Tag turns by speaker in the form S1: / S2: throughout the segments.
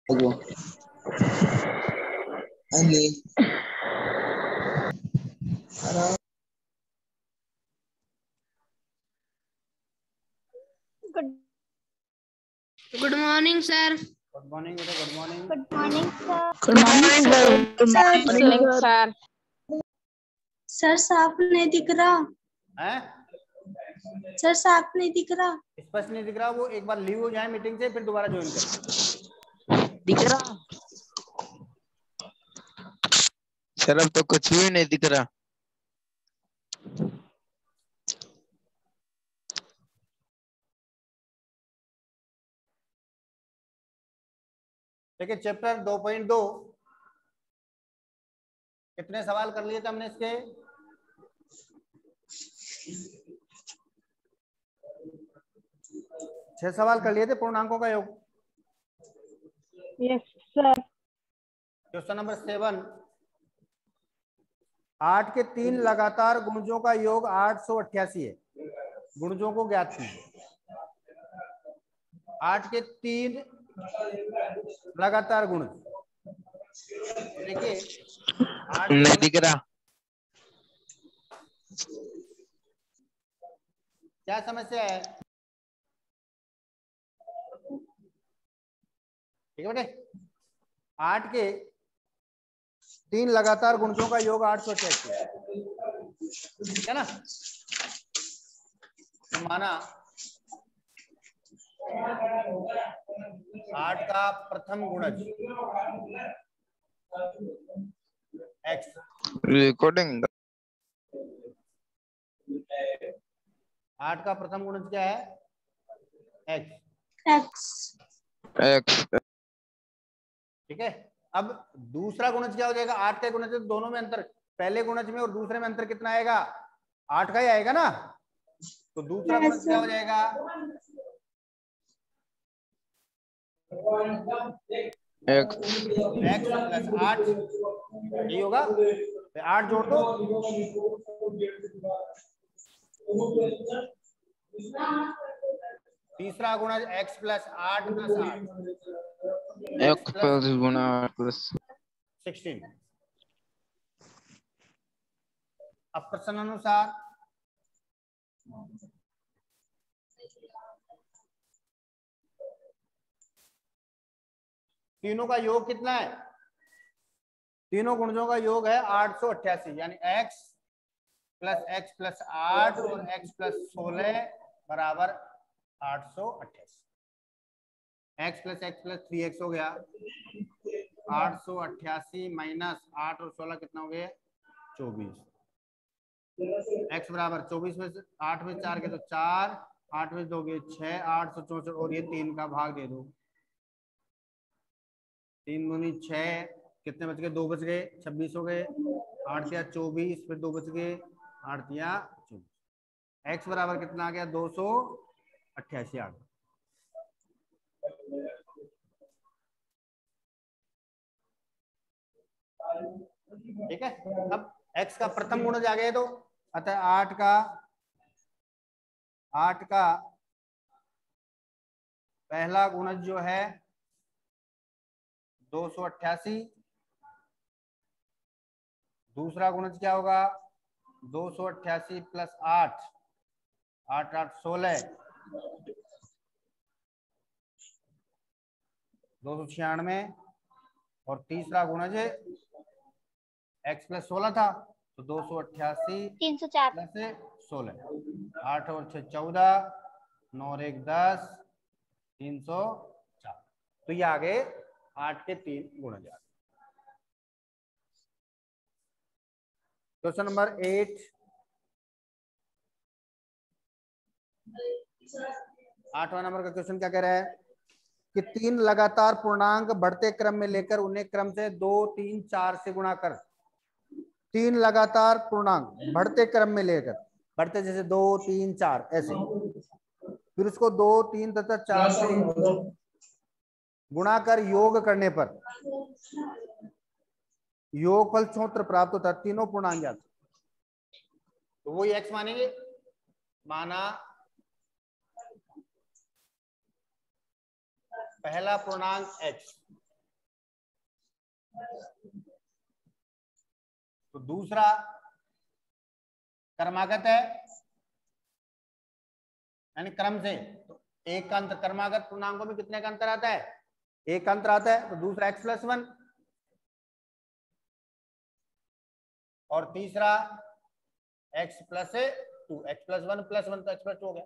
S1: Good morning sir.
S2: Good morning बेटा, good morning.
S3: Good morning sir.
S4: Good morning sir.
S3: Good morning
S4: sir.
S3: Sir साफ नहीं दिख रहा
S2: हैं?
S3: सर साफ नहीं दिख रहा।
S2: स्पष्ट नहीं दिख रहा, वो एक बार लीव हो जाए मीटिंग से फिर दोबारा ज्वाइन करें।
S4: दिख रहा
S5: सर, अब तो कुछ भी नहीं दिख रहा।
S2: देखिए चैप्टर 2.2 कितने सवाल कर लिए थे हमने इसके? छह सवाल कर लिए थे पूर्णांकों का योग।
S4: Yes sir.
S2: क्वेश्चन नंबर 7, 8 के 3 लगातार गुणजों का योग 888 है। गुणजों को ज्ञात कीजिए। 8 के 3 लगातार गुण। देखिए
S5: नहीं दिख रहा।
S2: क्या समस्या है? ठीक है बेटे, 8 के 3 लगातार गुणजों का योग 888 है ना। तो माना 8 का प्रथम गुणज x,
S5: रिकॉर्डिंग
S2: 8 का प्रथम गुणज क्या है? x।
S3: X
S5: x.
S2: ठीक है, अब दूसरा गुणज क्या हो जाएगा? 8 के गुणज, दोनों में अंतर, पहले गुणज में और दूसरे में अंतर कितना आएगा? 8 का ही आएगा ना। तो दूसरा गुणज क्या हो जाएगा?
S5: एक्स
S2: प्लस 8, यही होगा। 8 जोड़ दो, तीसरा गुणज x plus 8 plus 8,
S5: x plus गुना प्लस
S2: 16। अब प्रश्न अनुसार तीनों का योग कितना है? तीनों गुणजों का योग है 888, यानी x प्लस 8 और x प्लस 16 बराबर 888। x प्लस 3x हो गया 888 माइनस 8 और 16 कितना हो गया? 24। x बराबर 24 में 8 में 4 के तो 4, 8 में 2 के 6, 864 और ये 3 का भाग दे दो। 3 दूनी 6, कितने बच गए? 2 बच गए, 26 हो गए। 8 या 24, फिर 2 बच गए, 8 या 24। x बराबर कितना आ गया? 288 आ गया। ठीक है, अब x का प्रथम गुणज आ गया, तो अतः 8 का पहला गुणज जो है 288, दूसरा गुणज क्या होगा? 288 प्लस 8, 8 8 16, 296, और तीसरा गुणज x प्लस 16 था, तो 288
S3: 304
S2: प्लस 16, 8 और 6 14, 9 और 1 10, 304। तो ये आगे 8 के 3 गुणज। क्वेश्चन नंबर 8, 8वां नंबर का क्वेश्चन क्या कह रहा है कि 3 लगातार पूर्णांक बढ़ते क्रम में लेकर उन्हें क्रम से 2 3 4 से गुणा कर। 3 लगातार पूर्णांक बढ़ते क्रम में लेकर, बढ़ते जैसे 2 3 4 ऐसे, फिर उसको 2 3 तथा 4 से गुणा कर योग करने पर योगफल सूत्र प्राप्त होता है। तीनों पूर्णांक ज्ञात, तो वही x मानेंगे। माना पहला पूर्णांक x तो दूसरा क्रमागत है यानी क्रम से, तो एक का अंतर, क्रमागत पूर्णांकों में कितने का अंतर आता है? एक का अंतर आता है। तो दूसरा x+1 और तीसरा x+2, x+1 तो x+2 हो गया।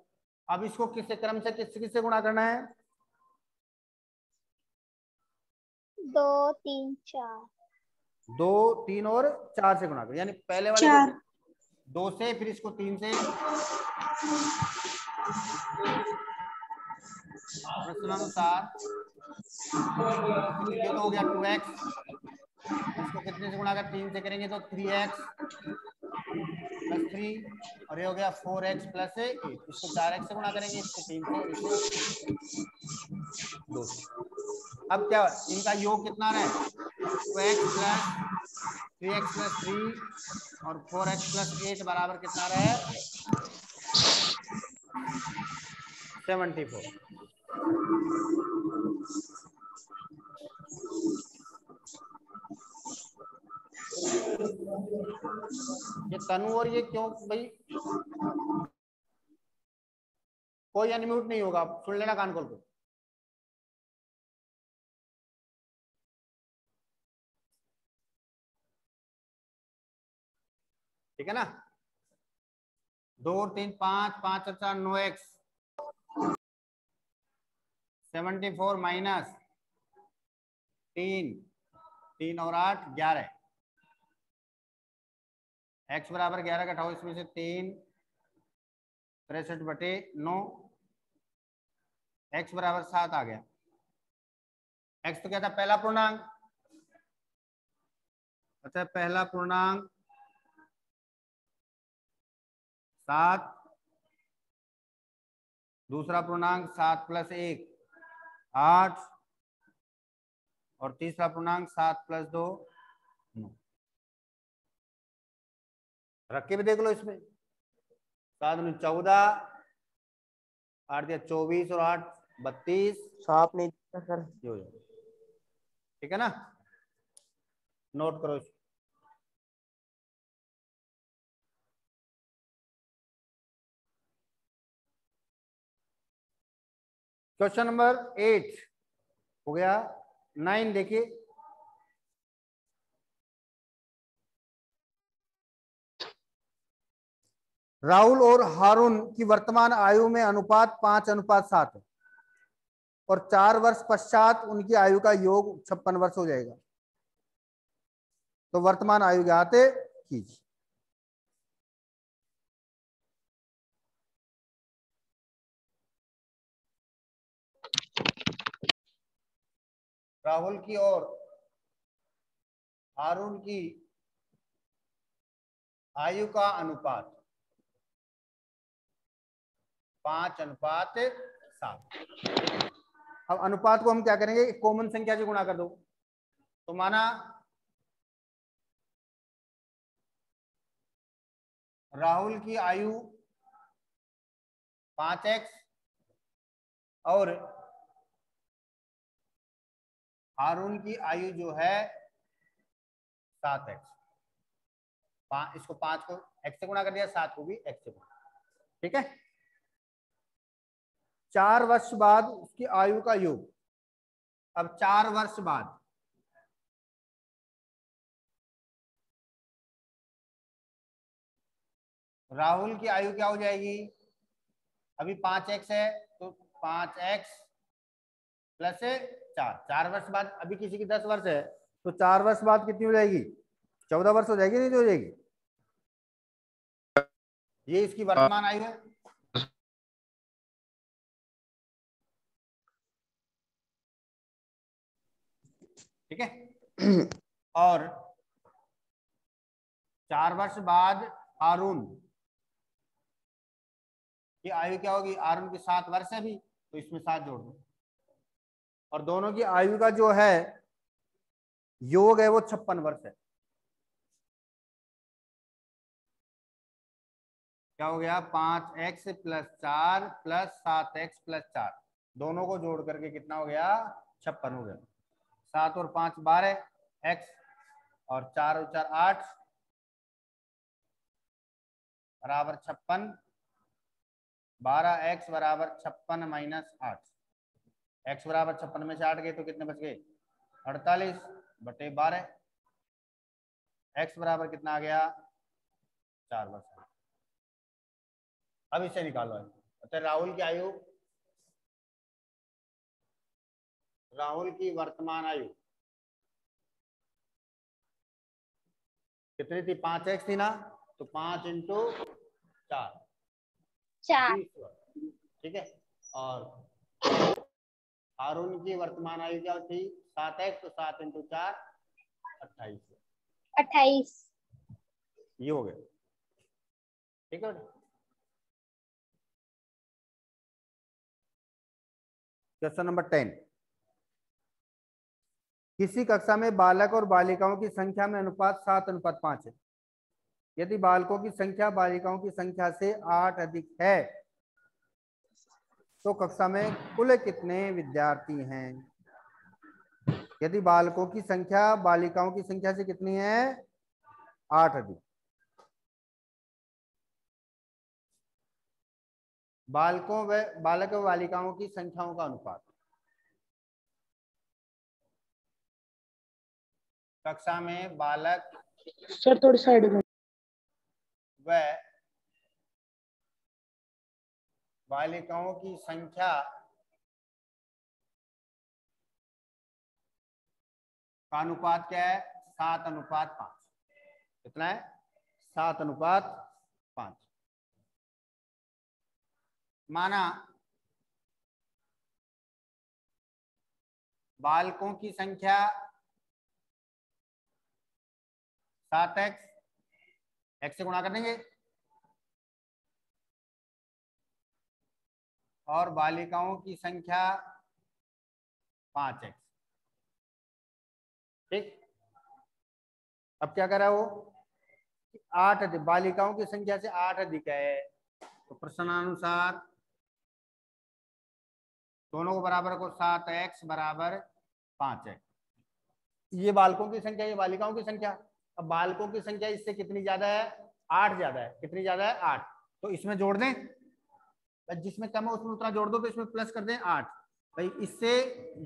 S2: अब इसको किससे क्रम से किससे गुणा करना है?
S3: 2 3 4
S2: 2 3 और 4 से गुणा करो, यानी पहले वाले को 2 से, फिर इसको 3 से। प्रश्नानुसार ये तो हो गया 2x, इसको कितने से गुणा कर 3 से करेंगे तो 3x + 3, और ये हो गया 4x + 8। इसको 4x से गुणा करेंगे, इसको 3 से और इसे 2 से। अब क्या इनका योग कितना रहा है? 2x + 3x + 3 और 4x + 8 बराबर कितना रहा है? 74। ये तनु और ये क्यों भाई? कोई अनम्यूट नहीं होगा, सुन लेना कान खोल के। ठीक है ना? 2 और 3 5, 5 और 4 9x, 74 माइनस 3, 3 और 8 11, x बराबर 11 का उठाओ, इसमें से 3 63/9, x बराबर 7 आ गया। x तो क्या था? पहला पूर्णांक। अच्छा, पहला पूर्णांक 7, दूसरा पूर्णांक 7 + 1 8, और तीसरा पूर्णांक 7 + 2 9। रख के भी देख लो इसमें, 7 × 14, 8 × 24 और 8 32।
S4: साफ नहीं दिखता सर।
S2: ये हो जाएगा। ठीक है ना? नोट करो इसको। क्वेश्चन नंबर 8 हो गया। 9 देखिए, राहुल और हारून की वर्तमान आयु में अनुपात 5:7 है और 4 वर्ष पश्चात उनकी आयु का योग 56 वर्ष हो जाएगा। तो वर्तमान आयु ज्ञात कीजिए। राहुल की और हारून की आयु का अनुपात 5:7। अब अनुपात को हम क्या करेंगे? कॉमन संख्या से गुणा कर दो। तो माना राहुल की आयु 5x और हारून की आयु जो है 7x। इसको 5 को x से गुणा कर दिया, 7 को भी x से गुणा। ठीक है? 4 वर्ष बाद उसकी आयु का योग। अब 4 वर्ष बाद राहुल की आयु क्या हो जाएगी? अभी 5x है तो 5x + 4। 4 वर्ष बाद, अभी किसी की 10 वर्ष है तो 4 वर्ष बाद कितनी हो जाएगी? 14 वर्ष हो जाएगी, नहीं हो जाएगी? ये इसकी वर्तमान आयु है। ठीक है? और 4 वर्ष बाद हारून की आयु क्या होगी? हारून की 7 वर्ष है अभी, तो इसमें 7 जोड़ दो, और दोनों की आयु का जो है योग है वो 56 वर्ष है। क्या हो गया? 5x + 4 + 7x + 4, दोनों को जोड़ करके कितना हो गया? 56 हो गया। 7 और 5 12, x और 4 और 4 8 बराबर 56, 12x बराबर 56 माइनस 8, x बराबर 56 में से 8 गए तो कितने बच गए 48 बटे 12, x बराबर कितना आ गया 4 बस। अब इसे निकालो। तो राहुल की आयु, राहुल की वर्तमान आयु कितनी थी 5x थी ना, तो 5 इंटू 4 20 वर्ष, ठीक है। और हारून की वर्तमान आयु क्या थी 7x, तो 7 इंटू 4 28, ये हो गया, ठीक है। क्वेश्चन नंबर 10, किसी कक्षा में बालक और बालिकाओं की संख्या में अनुपात 7:5 है। यदि बालकों की संख्या बालिकाओं की संख्या से 8 अधिक है तो कक्षा में कुल कितने विद्यार्थी हैं। यदि बालकों की संख्या बालिकाओं की संख्या से कितनी है 8 अधिक, बालक व बालिकाओं की संख्याओं का अनुपात कक्षा में बालक
S4: सर थोड़ी साइड में।
S2: व बालिकाओं की संख्या का अनुपात क्या है 7:5। कितना है 7:5। माना बालकों की संख्या 7x, x से गुणा कर देंगे, और बालिकाओं की संख्या 5x, ठीक। अब क्या करा वो 8 अधिक, बालिकाओं की संख्या से 8 अधिक है, तो प्रश्नानुसार दोनों को बराबर को 7x बराबर 5x। ये बालकों की संख्या, ये बालिकाओं की संख्या। अब बालकों की संख्या इससे कितनी ज्यादा है 8 ज्यादा है, कितनी ज्यादा है 8, तो इसमें जोड़ दें, जिसमें कम है उसमें उतना जोड़ दो, तो इसमें प्लस कर दें 8। भाई इससे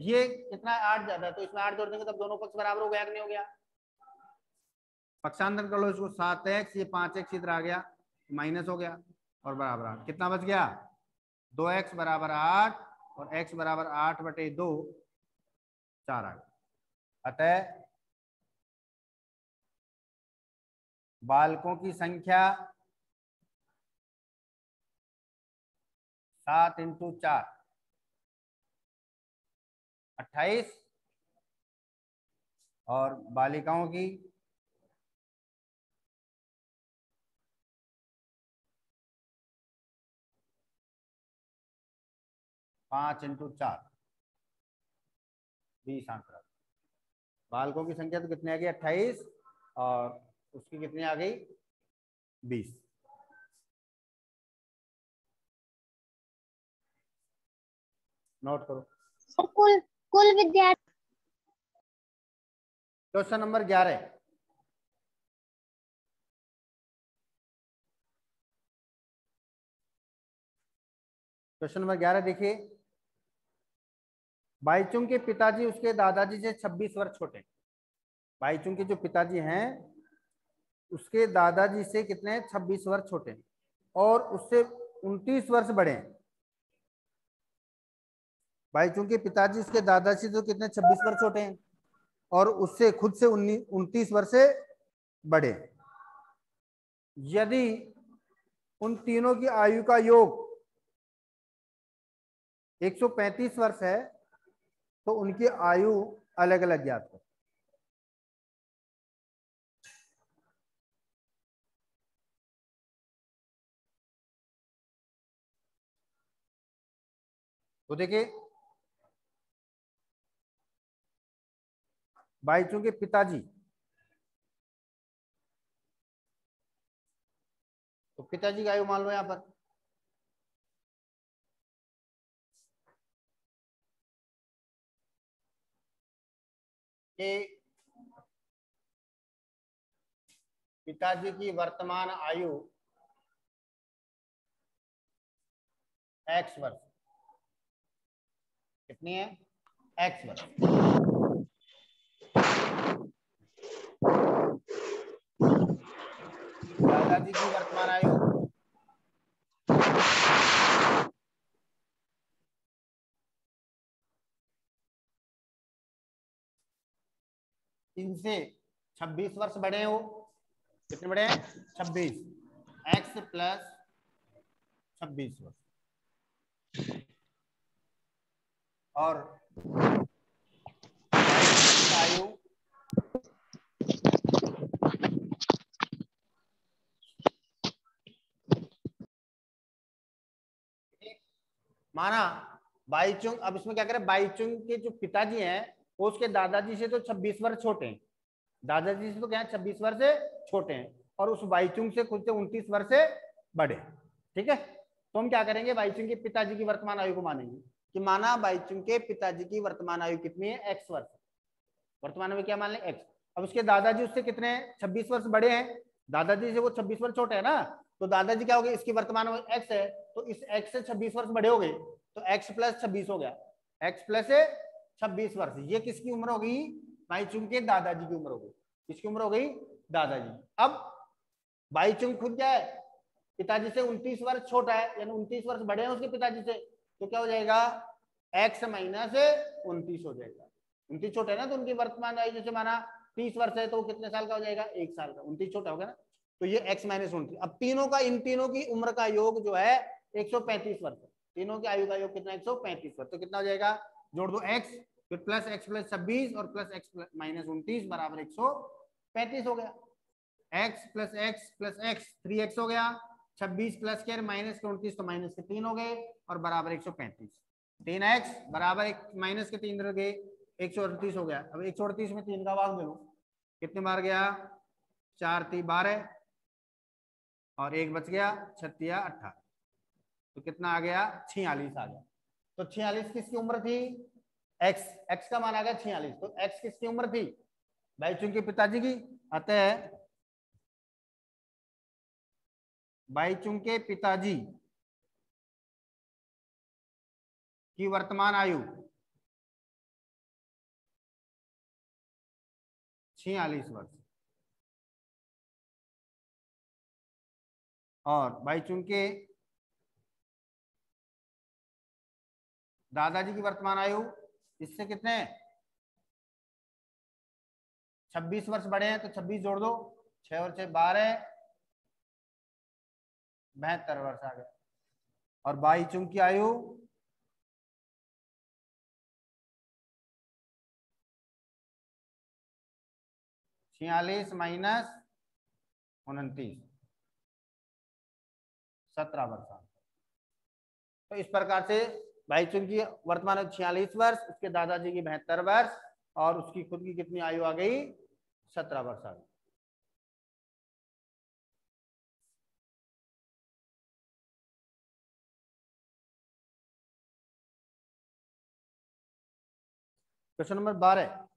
S2: ये कितना 8 ज्यादा है, तो इसमें 8 जोड़ देंगे तब दोनों पक्ष बराबर हो गया कि नहीं हो गया। पक्षांतर कर लो इसको, 7x ये 5x इधर आ गया, माइनस हो गया और बराबर 8, कितना बच गया 2x बराबर 8 और x बराबर 8/2 4 आ गया। अतः बालकों की संख्या 7 इंटू 4 28 और बालिकाओं की 5 इंटू 4 20 आंसर। बालकों की संख्या तो कितनी आ गई 28 और उसकी कितनी आ गई 20। नोट करो।
S3: कुल कुल विद्यार्थी।
S2: क्वेश्चन नंबर 11, क्वेश्चन नंबर 11 देखिए, बाईचुंग के पिताजी उसके दादाजी से 26 वर्ष छोटे। बाईचुंग के जो पिताजी हैं उसके दादाजी से कितने 26 वर्ष छोटे और उससे 29 वर्ष बड़े हैं। बाईचुंग के पिताजी उसके दादाजी से तो कितने 26 वर्ष छोटे हैं और उससे खुद से 29 वर्ष से बड़े। यदि उन तीनों की आयु का योग 135 वर्ष है तो उनकी आयु अलग अलग ज्ञात करो। तो देखिए बाईचुंग के पिताजी, तो पिताजी की आयु मान लो यहां पर कि पिताजी की वर्तमान आयु x वर्ष कितनी है? x वर्ष। दादाजी की वर्तमान आयु इनसे 26 वर्ष बड़े हैं। वो कितने बड़े हैं? 26। x प्लस 26 वर्ष। और आयु माना बाईचुंग, अब इसमें क्या करें, बाईचुंग के जो पिताजी हैं वो उसके दादाजी से तो 26 वर्ष छोटे हैं, दादाजी से तो क्या है 26 वर्ष से छोटे हैं, और उस बाईचुंग से खुद से 29 वर्ष से बड़े। ठीक है, तो हम क्या करेंगे, बाईचुंग के पिताजी की वर्तमान आयु को मानेंगे कि माना बाईचुंग के पिताजी की वर्तमान आयु कितनी है? x वर्ष। वर्तमान में क्या मान लें? x। अब उसके दादाजी उससे कितने हैं? 26 वर्ष बड़े हैं, दादाजी से वो 26 वर्ष छोटे हैं ना, तो दादाजी क्या हो गए, इसकी वर्तमान में x है तो इस x से 26 वर्ष बड़े हो गए, तो x प्लस 26 हो गया, x प्लस 26 वर्ष। ये किसकी उम्र हो गई? बाईचुंग के दादाजी की उम्र हो गई। किसकी उम्र हो गई? दादाजी। अब बाईचुंग खुद क्या है, पिताजी से 29 वर्ष छोटा है, यानी 29 वर्ष बड़े हैं उसके पिताजी से, तो क्या हो जाएगा, x माइनस 29 हो जाएगा। 29 छोटा है ना, तो उनकी वर्तमान आयु जैसे माना 30 वर्ष है, तो वो कितने साल का हो जाएगा? 1 साल का। 29 छोटा होगा ना, तो ये x माइनस 29। अब तीनों का, इन तीनों की उम्र का योग जो है 135 वर्ष है। तीनों की आयु का योग कितना? 135 वर्ष। तो कितना हो जाएगा, जोड़ दो x, फिर प्लस x प्लस 26 और प्लस x माइनस 29 बराबर 135 हो गया। x प्लस x 3x हो गया, 26 प्लस के माइनस के 29 तो माइनस के 3 हो गए और बराबर 135। 3x बराबर माइनस के 3 रह गए, 138 हो गया। अब 138 में 3 का भाग दे लो, कितने बार गया? 4 3 12 और 1 बच गया, 36 18, तो कितना आ गया? 46 आ गया। तो 46 किसकी उम्र थी? x का मान आ गया 46। तो x किसकी उम्र थी? बाईचुंग के पिताजी की। अतः बाईचुंग के पिताजी की वर्तमान आयु 46 वर्ष, और बाईचुंग के दादाजी की वर्तमान आयु इससे कितने? 26 वर्ष बड़े हैं, तो 26 जोड़ दो, 6 और 6 12, 72 वर्ष आ गया। और बाईचुंग की आयु 46 माइनस 29, 17 वर्ष। तो इस प्रकार से बाईचुंग की वर्तमान आयु 46 वर्ष, उसके दादाजी की 72 वर्ष, और उसकी खुद की कितनी आयु आ गई? 17 वर्ष आ गई। क्वेश्चन नंबर 12,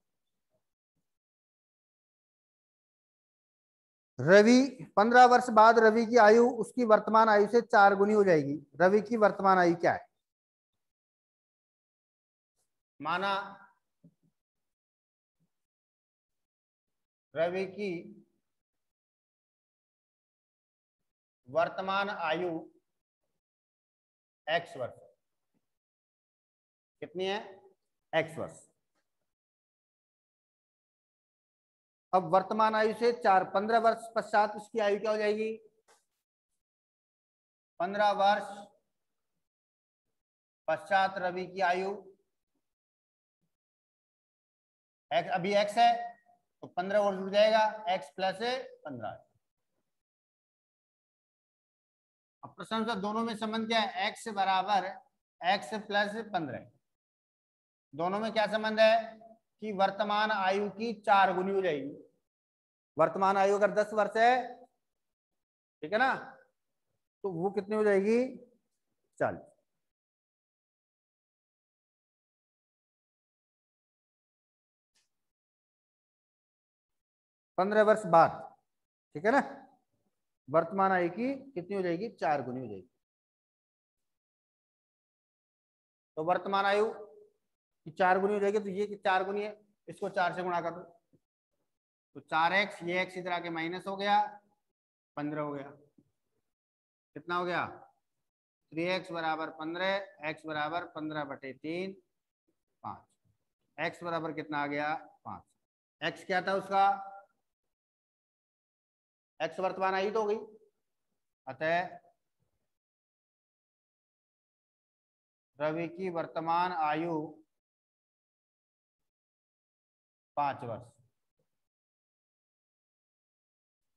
S2: रवि 15 वर्ष बाद रवि की आयु उसकी वर्तमान आयु से 4 गुनी हो जाएगी। रवि की वर्तमान आयु क्या है? माना रवि की वर्तमान आयु x वर्ष, कितनी है? x वर्ष। अब वर्तमान आयु से 15 वर्ष पश्चात उसकी आयु क्या हो जाएगी? 15 वर्ष पश्चात रवि की आयु x, अभी x है तो 15 और जुड़ जाएगा, x प्लस 15। अब प्रश्न से दोनों में संबंध क्या है? x बराबर x प्लस 15। दोनों में क्या संबंध है कि वर्तमान आयु की 4 गुनी हो जाएगी। वर्तमान आयु अगर 10 वर्ष है, ठीक है ना, तो वो कितनी हो जाएगी? 40। पंद्रह वर्ष बाद, ठीक है ना। वर्तमान आयु की कितनी हो जाएगी, 4 गुनी हो जाएगी। तो वर्तमान आयु की 4 गुनी हो जाएगी, तो ये 4 गुनी है, इसको 4 से गुणा कर दो, तो 4x, ये x इधर आके माइनस हो गया, 15 हो गया। कितना हो गया, 3x बराबर 15, x बराबर 15/3, 5। x बराबर कितना आ गया, 5। x क्या था उसका, x वर्तमान आयु तो हो गई, अतः रवि की वर्तमान आयु 5 वर्ष।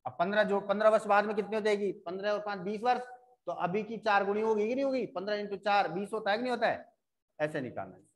S2: अब 15 वर्ष बाद में कितनी हो जाएगी, 15 और 5 20 वर्ष। तो अभी की 4 गुनी होगी कि नहीं होगी, 15 × 4 20 होता है कि नहीं होता है, ऐसे निकालना है।